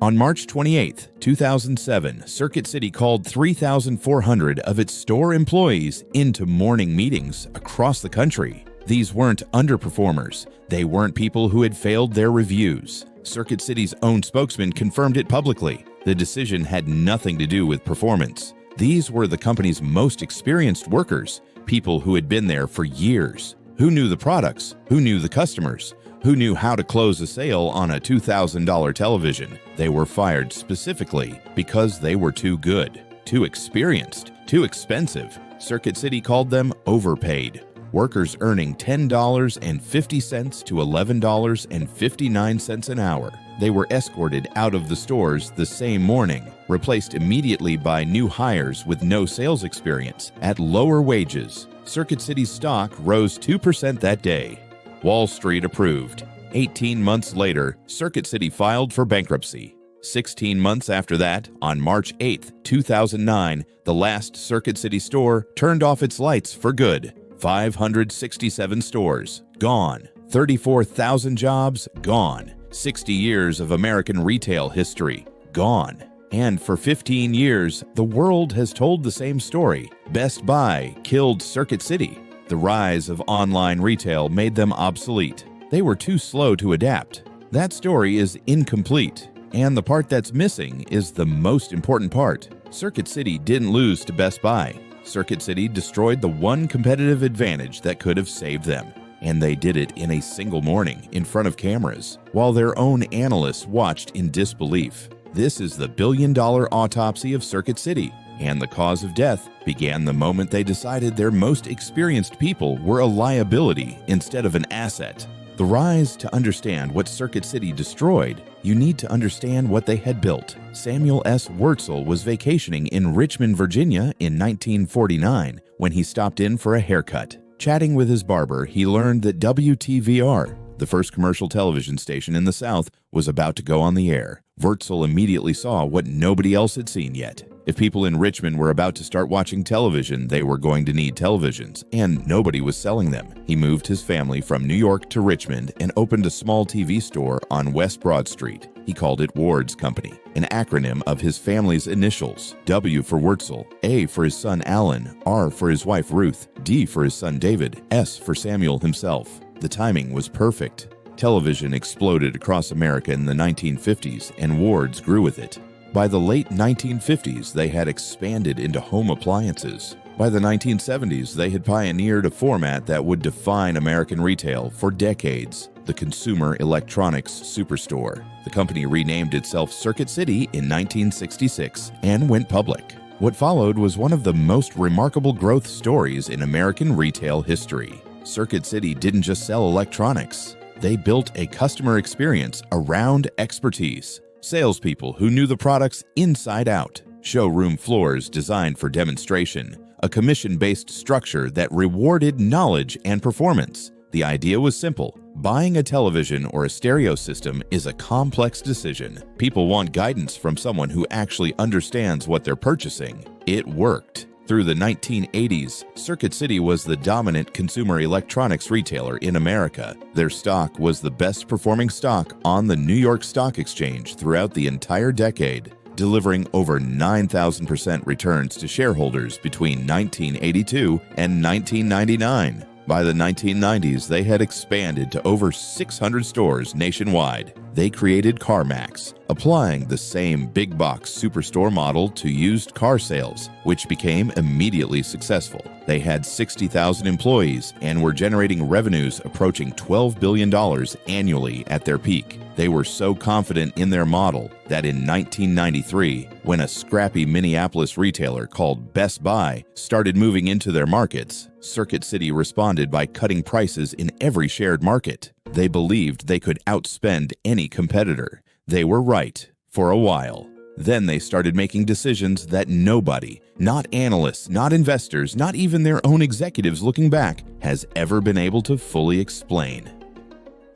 On March 28, 2007, Circuit City called 3,400 of its store employees into morning meetings across the country. These weren't underperformers. They weren't people who had failed their reviews. Circuit City's own spokesman confirmed it publicly. The decision had nothing to do with performance. These were the company's most experienced workers, people who had been there for years, who knew the products, who knew the customers, who knew how to close a sale on a $2,000 television. They were fired specifically because they were too good, too experienced, too expensive. Circuit City called them overpaid. Workers earning $10.50 to $11.59 an hour. They were escorted out of the stores the same morning, replaced immediately by new hires with no sales experience at lower wages. Circuit City's stock rose 2% that day. Wall Street approved. 18 months later, Circuit City filed for bankruptcy. 16 months after that, on March 8, 2009, the last Circuit City store turned off its lights for good. 567 stores, gone. 34,000 jobs, gone. 60 years of American retail history, gone. And for 15 years, the world has told the same story. Best Buy killed Circuit City. The rise of online retail made them obsolete. They were too slow to adapt. That story is incomplete, and the part that's missing is the most important part. Circuit City didn't lose to Best Buy. Circuit City destroyed the one competitive advantage that could have saved them. And they did it in a single morning in front of cameras, while their own analysts watched in disbelief. This is the billion-dollar autopsy of Circuit City, and the cause of death began the moment they decided their most experienced people were a liability instead of an asset. The rise to understand what Circuit City destroyed, you need to understand what they had built. Samuel S. Wurtzel was vacationing in Richmond, Virginia in 1949 when he stopped in for a haircut. Chatting with his barber, he learned that WTVR, the first commercial television station in the South, was about to go on the air. Wurtzel immediately saw what nobody else had seen yet. If people in Richmond were about to start watching television, they were going to need televisions, and nobody was selling them. He moved his family from New York to Richmond and opened a small TV store on West Broad Street. He called it Ward's Company, an acronym of his family's initials: W for Wurtzel, A for his son Alan, R for his wife Ruth, D for his son David, S for Samuel himself. The timing was perfect. Television exploded across America in the 1950s, and Ward's grew with it. By the late 1950s, they had expanded into home appliances. By the 1970s, they had pioneered a format that would define American retail for decades: the consumer electronics superstore. The company renamed itself Circuit City in 1966 and went public. What followed was one of the most remarkable growth stories in American retail history. Circuit City didn't just sell electronics. They built a customer experience around expertise. Salespeople who knew the products inside out, showroom floors designed for demonstration, a commission-based structure that rewarded knowledge and performance. The idea was simple. Buying a television or a stereo system is a complex decision. People want guidance from someone who actually understands what they're purchasing. It worked. Through the 1980s, Circuit City was the dominant consumer electronics retailer in America. Their stock was the best-performing stock on the New York Stock Exchange throughout the entire decade, delivering over 9,000% returns to shareholders between 1982 and 1999. By the 1990s, they had expanded to over 600 stores nationwide. They created CarMax, applying the same big-box superstore model to used car sales, which became immediately successful. They had 60,000 employees and were generating revenues approaching $12 billion annually at their peak. They were so confident in their model that in 1993, when a scrappy Minneapolis retailer called Best Buy started moving into their markets, Circuit City responded by cutting prices in every shared market. They believed they could outspend any competitor. They were right for a while. Then they started making decisions that nobody, not analysts, not investors, not even their own executives looking back, has ever been able to fully explain.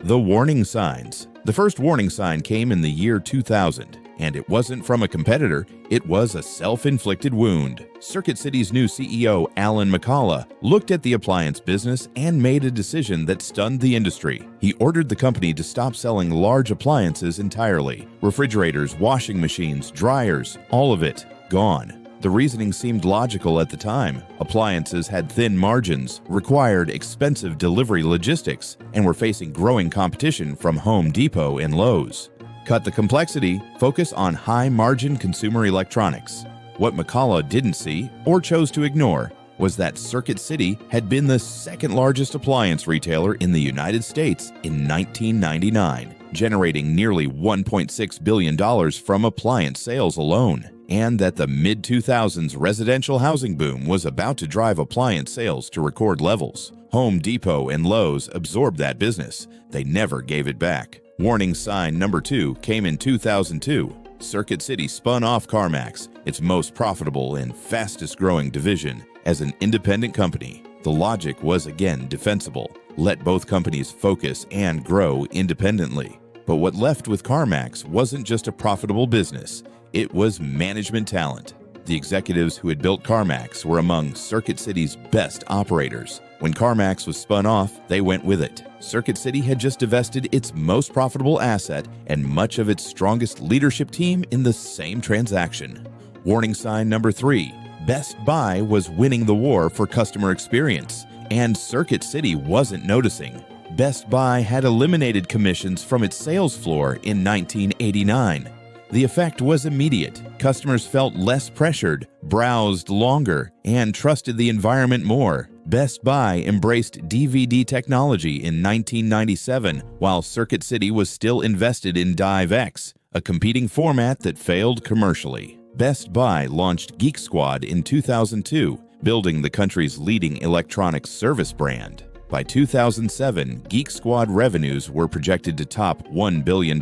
The warning signs. The first warning sign came in the year 2000. And it wasn't from a competitor, it was a self-inflicted wound. Circuit City's new CEO, Alan McCullough, looked at the appliance business and made a decision that stunned the industry. He ordered the company to stop selling large appliances entirely. Refrigerators, washing machines, dryers, all of it gone. The reasoning seemed logical at the time. Appliances had thin margins, required expensive delivery logistics, and were facing growing competition from Home Depot and Lowe's. Cut the complexity, focus on high-margin consumer electronics. What McCullough didn't see, or chose to ignore, was that Circuit City had been the second-largest appliance retailer in the United States in 1999, generating nearly $1.6 billion from appliance sales alone, and that the mid-2000s residential housing boom was about to drive appliance sales to record levels. Home Depot and Lowe's absorbed that business. They never gave it back. Warning sign number 2 came in 2002. Circuit City spun off CarMax, its most profitable and fastest-growing division, as an independent company. The logic was again defensible. Let both companies focus and grow independently. But what left with CarMax wasn't just a profitable business. It was management talent. The executives who had built CarMax were among Circuit City's best operators. When CarMax was spun off, they went with it. Circuit City had just divested its most profitable asset and much of its strongest leadership team in the same transaction. Warning sign number 3. Best Buy was winning the war for customer experience, and Circuit City wasn't noticing. Best Buy had eliminated commissions from its sales floor in 1989. The effect was immediate. Customers felt less pressured, browsed longer, and trusted the environment more. Best Buy embraced DVD technology in 1997, while Circuit City was still invested in DiveX, a competing format that failed commercially. Best Buy launched Geek Squad in 2002, building the country's leading electronics service brand. By 2007, Geek Squad revenues were projected to top $1 billion.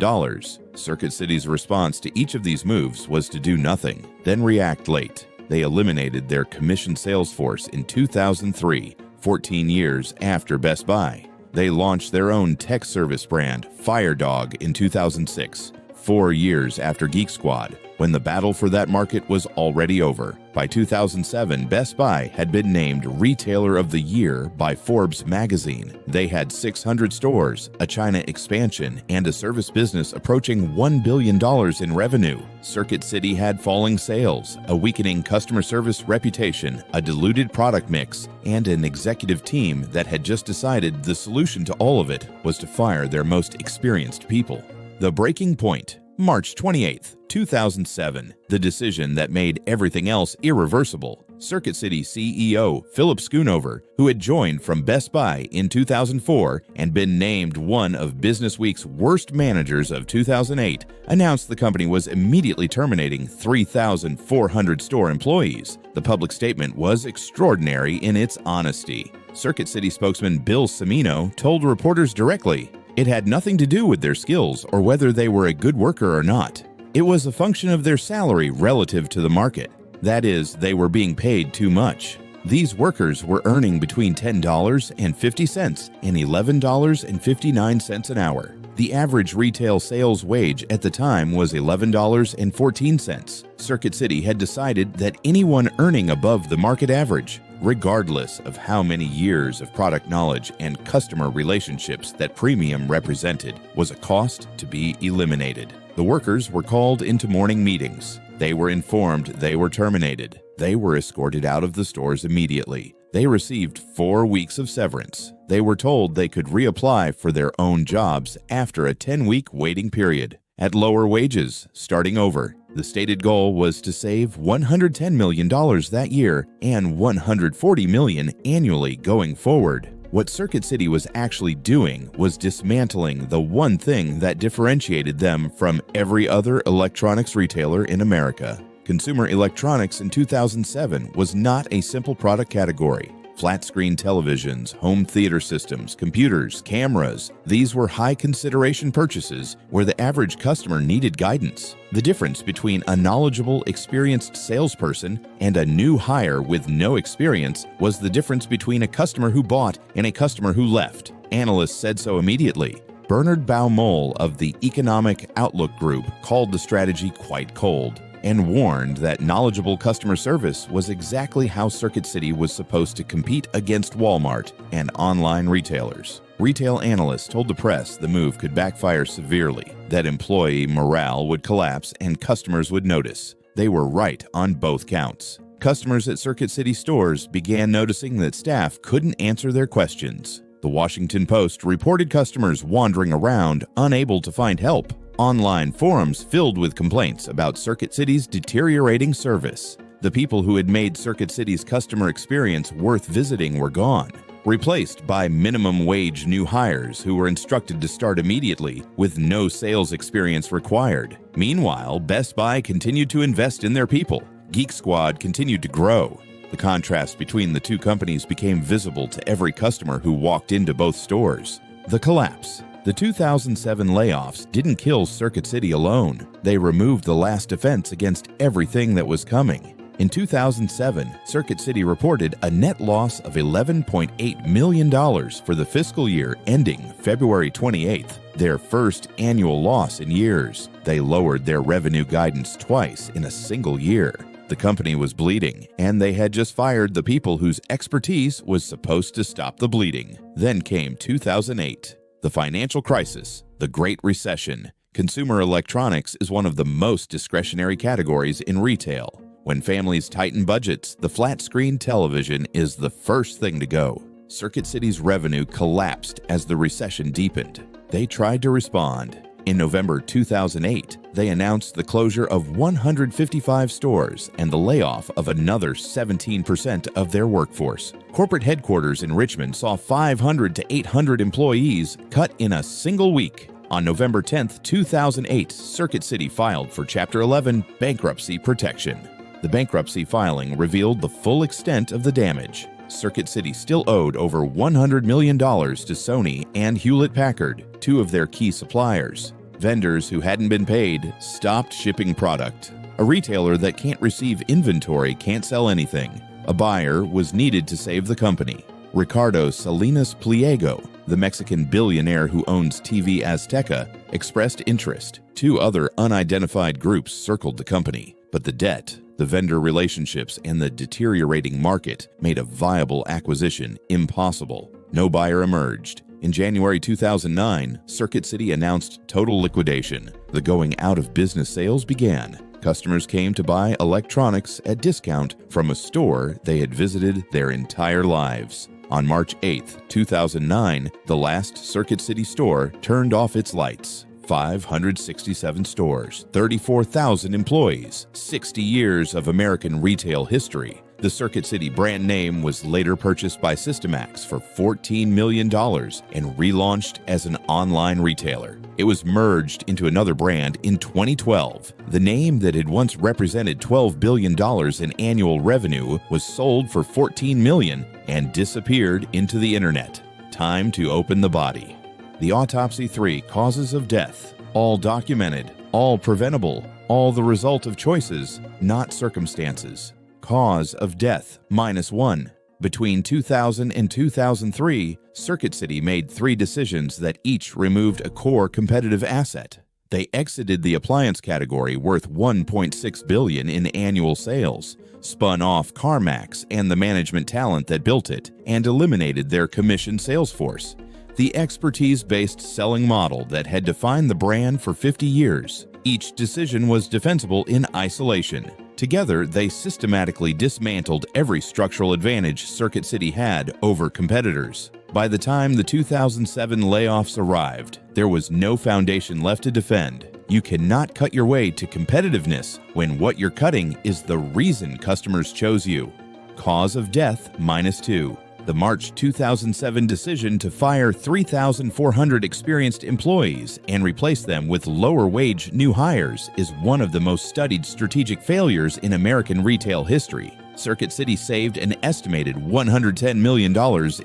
Circuit City's response to each of these moves was to do nothing, then react late. They eliminated their commission sales force in 2003, 14 years after Best Buy. They launched their own tech service brand, FireDog, in 2006, 4 years after Geek Squad, when the battle for that market was already over. By 2007, Best Buy had been named Retailer of the Year by Forbes magazine. They had 600 stores, a China expansion, and a service business approaching $1 billion in revenue. Circuit City had falling sales, a weakening customer service reputation, a diluted product mix, and an executive team that had just decided the solution to all of it was to fire their most experienced people. The breaking point. March 28, 2007, the decision that made everything else irreversible. Circuit City CEO Philip Schoonover, who had joined from Best Buy in 2004 and been named one of Businessweek's worst managers of 2008, announced the company was immediately terminating 3,400 store employees. The public statement was extraordinary in its honesty. Circuit City spokesman Bill Cimino told reporters directly, it had nothing to do with their skills or whether they were a good worker or not. It was a function of their salary relative to the market. That is, they were being paid too much. These workers were earning between $10.50 and $11.59 an hour. The average retail sales wage at the time was $11.14. Circuit City had decided that anyone earning above the market average, regardless of how many years of product knowledge and customer relationships that premium represented, was a cost to be eliminated. The workers were called into morning meetings. They were informed they were terminated. They were escorted out of the stores immediately. They received 4 weeks of severance. They were told they could reapply for their own jobs after a 10-week waiting period, at lower wages, starting over. The stated goal was to save $110 million that year and $140 million annually going forward. What Circuit City was actually doing was dismantling the one thing that differentiated them from every other electronics retailer in America. Consumer electronics in 2007 was not a simple product category. Flat-screen televisions, home theater systems, computers, cameras. These were high-consideration purchases where the average customer needed guidance. The difference between a knowledgeable, experienced salesperson and a new hire with no experience was the difference between a customer who bought and a customer who left. Analysts said so immediately. Bernard Baumol of the Economic Outlook Group called the strategy quite cold and warned that knowledgeable customer service was exactly how Circuit City was supposed to compete against Walmart and online retailers. Retail analysts told the press the move could backfire severely, that employee morale would collapse and customers would notice. They were right on both counts. Customers at Circuit City stores began noticing that staff couldn't answer their questions. The Washington Post reported customers wandering around, unable to find help. Online forums filled with complaints about Circuit City's deteriorating service. The people who had made Circuit City's customer experience worth visiting were gone, replaced by minimum wage new hires who were instructed to start immediately with no sales experience required. Meanwhile, Best Buy continued to invest in their people. Geek Squad continued to grow. The contrast between the two companies became visible to every customer who walked into both stores. The collapse. The 2007 layoffs didn't kill Circuit City alone. They removed the last defense against everything that was coming. In 2007, Circuit City reported a net loss of $11.8 million for the fiscal year ending February 28th, their first annual loss in years. They lowered their revenue guidance twice in a single year. The company was bleeding, and they had just fired the people whose expertise was supposed to stop the bleeding. Then came 2008. The financial crisis, the Great Recession. Consumer electronics is one of the most discretionary categories in retail. When families tighten budgets, the flat-screen television is the first thing to go. Circuit City's revenue collapsed as the recession deepened. They tried to respond. In November 2008, they announced the closure of 155 stores and the layoff of another 17% of their workforce. Corporate headquarters in Richmond saw 500 to 800 employees cut in a single week. On November 10, 2008, Circuit City filed for Chapter 11 bankruptcy protection. The bankruptcy filing revealed the full extent of the damage. Circuit City still owed over $100 million to Sony and Hewlett-Packard, two of their key suppliers. Vendors who hadn't been paid stopped shipping product. A retailer that can't receive inventory can't sell anything. A buyer was needed to save the company. Ricardo Salinas Pliego, the Mexican billionaire who owns TV Azteca, expressed interest. Two other unidentified groups circled the company, but the debt, the vendor relationships, and the deteriorating market made a viable acquisition impossible. No buyer emerged. In January 2009, Circuit City announced total liquidation. The going out of business sales began. Customers came to buy electronics at discount from a store they had visited their entire lives. On March 8, 2009, the last Circuit City store turned off its lights. 567 stores, 34,000 employees, 60 years of American retail history. The Circuit City brand name was later purchased by Systemax for $14 million and relaunched as an online retailer. It was merged into another brand in 2012. The name that had once represented $12 billion in annual revenue was sold for $14 million and disappeared into the internet. Time to open the body. The Autopsy 3 causes of death, all documented, all preventable, all the result of choices, not circumstances. Cause of death, -1. Between 2000 and 2003, Circuit City made 3 decisions that each removed a core competitive asset. They exited the appliance category worth $1.6 billion in annual sales, spun off CarMax and the management talent that built it, and eliminated their commission sales force. The expertise-based selling model that had defined the brand for 50 years. Each decision was defensible in isolation. Together, they systematically dismantled every structural advantage Circuit City had over competitors. By the time the 2007 layoffs arrived, there was no foundation left to defend. You cannot cut your way to competitiveness when what you're cutting is the reason customers chose you. Cause of death, -2. The March 2007 decision to fire 3,400 experienced employees and replace them with lower-wage new hires is one of the most studied strategic failures in American retail history. Circuit City saved an estimated $110 million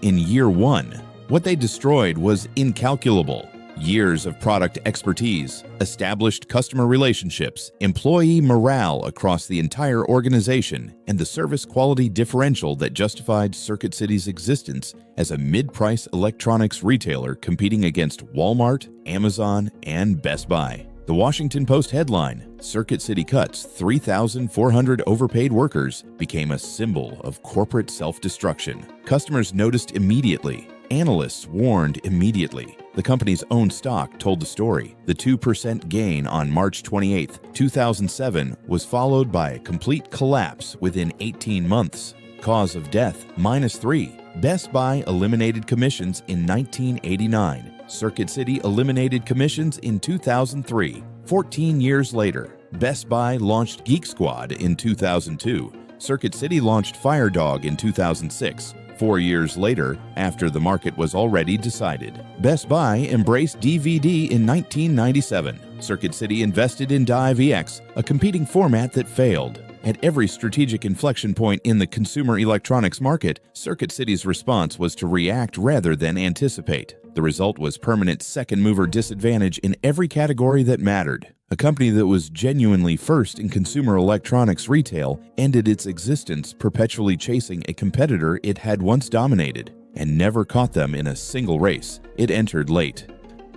in year 1. What they destroyed was incalculable. Years of product expertise, established customer relationships, employee morale across the entire organization, and the service quality differential that justified Circuit City's existence as a mid-price electronics retailer competing against Walmart, Amazon, and Best Buy. The Washington Post headline, "Circuit City Cuts 3,400 Overpaid Workers," became a symbol of corporate self-destruction. Customers noticed immediately. Analysts warned immediately. The company's own stock told the story. The 2% gain on March 28, 2007 was followed by a complete collapse within 18 months. Cause of death, -3. Best Buy eliminated commissions in 1989. Circuit City eliminated commissions in 2003. 14 years later, Best Buy launched Geek Squad in 2002. Circuit City launched Fire Dog in 2006. 4 years later, after the market was already decided. Best Buy embraced DVD in 1997. Circuit City invested in DiVX, a competing format that failed. At every strategic inflection point in the consumer electronics market, Circuit City's response was to react rather than anticipate. The result was permanent second-mover disadvantage in every category that mattered. A company that was genuinely first in consumer electronics retail ended its existence perpetually chasing a competitor it had once dominated and never caught them in a single race. It entered late.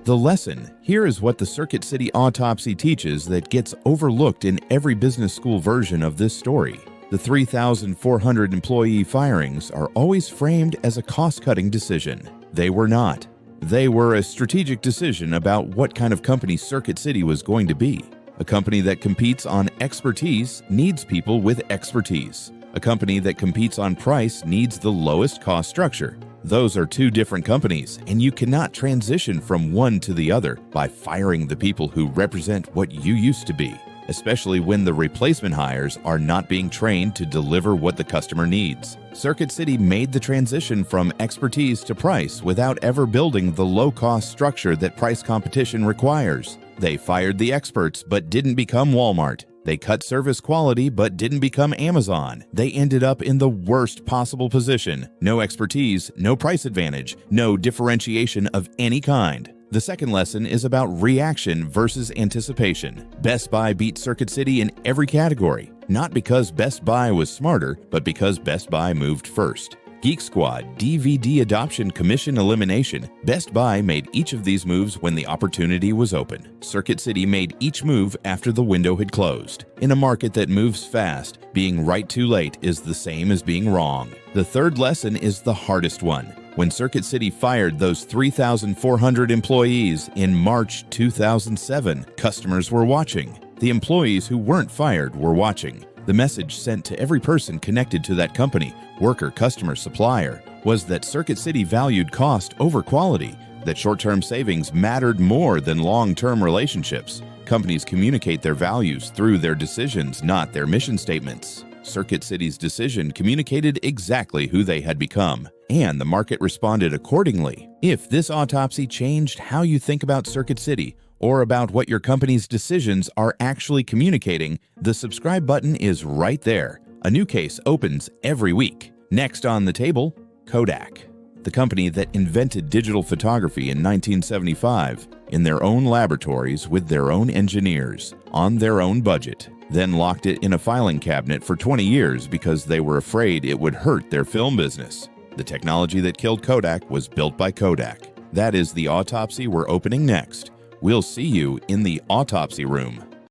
The lesson: here is what the Circuit City Autopsy teaches that gets overlooked in every business school version of this story. The 3,400 employee firings are always framed as a cost-cutting decision. They were not. They were a strategic decision about what kind of company Circuit City was going to be. A company that competes on expertise needs people with expertise. A company that competes on price needs the lowest cost structure. Those are two different companies, and you cannot transition from one to the other by firing the people who represent what you used to be, especially when the replacement hires are not being trained to deliver what the customer needs. Circuit City made the transition from expertise to price without ever building the low-cost structure that price competition requires. They fired the experts but didn't become Walmart. They cut service quality but didn't become Amazon. They ended up in the worst possible position. No expertise, no price advantage, no differentiation of any kind. The second lesson is about reaction versus anticipation. Best Buy beat Circuit City in every category, not because Best Buy was smarter, but because Best Buy moved first. Geek Squad, DVD adoption, commission elimination. Best Buy made each of these moves when the opportunity was open. Circuit City made each move after the window had closed. In a market that moves fast, being right too late is the same as being wrong. The third lesson is the hardest one. When Circuit City fired those 3,400 employees in March 2007, customers were watching. The employees who weren't fired were watching. The message sent to every person connected to that company, worker, customer, supplier, was that Circuit City valued cost over quality, that short-term savings mattered more than long-term relationships. Companies communicate their values through their decisions, not their mission statements. Circuit City's decision communicated exactly who they had become, and the market responded accordingly. If this autopsy changed how you think about Circuit City, or about what your company's decisions are actually communicating, the subscribe button is right there. A new case opens every week. Next on the table, Kodak. The company that invented digital photography in 1975 in their own laboratories with their own engineers, on their own budget, then locked it in a filing cabinet for 20 years because they were afraid it would hurt their film business. The technology that killed Kodak was built by Kodak. That is the autopsy we're opening next. We'll see you in the autopsy room.